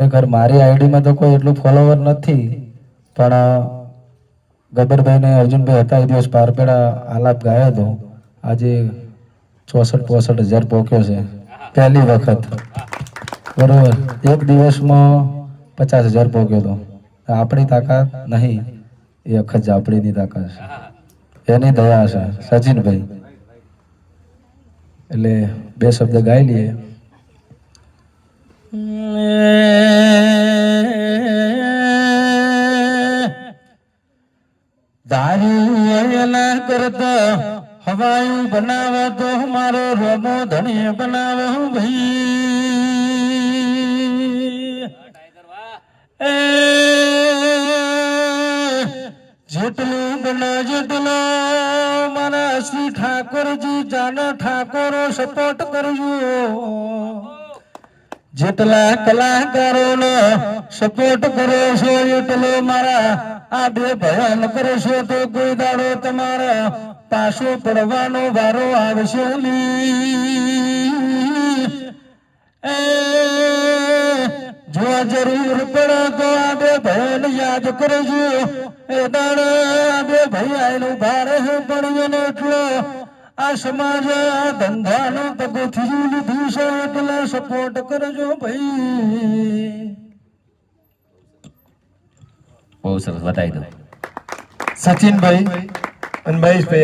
ખરેખર મારી આઈડીમાં તો કોઈ એટલું ફોલોવર નથી, પણ ગબ્બરભાઈ ને અર્જુનભાઈ હતા એ દિવસ પારપેડા આલાપ ગાયો હતો. આજે 64-65 હજાર પહોંચ્યો છે પહેલી વખત. બરોબર, એક દિવસમાં 50,000 પહોંચ્યો હતો. આપણી તાકાત નહીં, એ અખત જાપડીની તાકાત છે, એની દયા છે સચિનભાઈ. એટલે બે શબ્દ ગાઈ લઈએ. દારૂ કરતા હવાયું બનાવે તો મારો રોમો ધણી બનાવે ભાઈ. જેટલું બને જેટલો મારા શ્રી ઠાકોરજી જાના ઠાકોરો સપોર્ટ કરજો. જેટલા કલાકારોનો સપોર્ટ કરો છો એટલો મારા આ બે ભયાન કરશો તો કોઈ દાડો તમારા પાછો પડવાનો વારો આવશે નહીં. જો જરૂર પડે તો આ બે ભયાન યાદ કરજો. એ દાડે આ બે ભાઈ આયનું ભારે પણ એને એટલો આ સમાજ આ ધંધાનો પગથિયું લીધું છે એટલે સપોર્ટ કરજો ભાઈ. બહુ સરસ, બતાવી દો સચિનભાઈ અને મહેશભાઈ.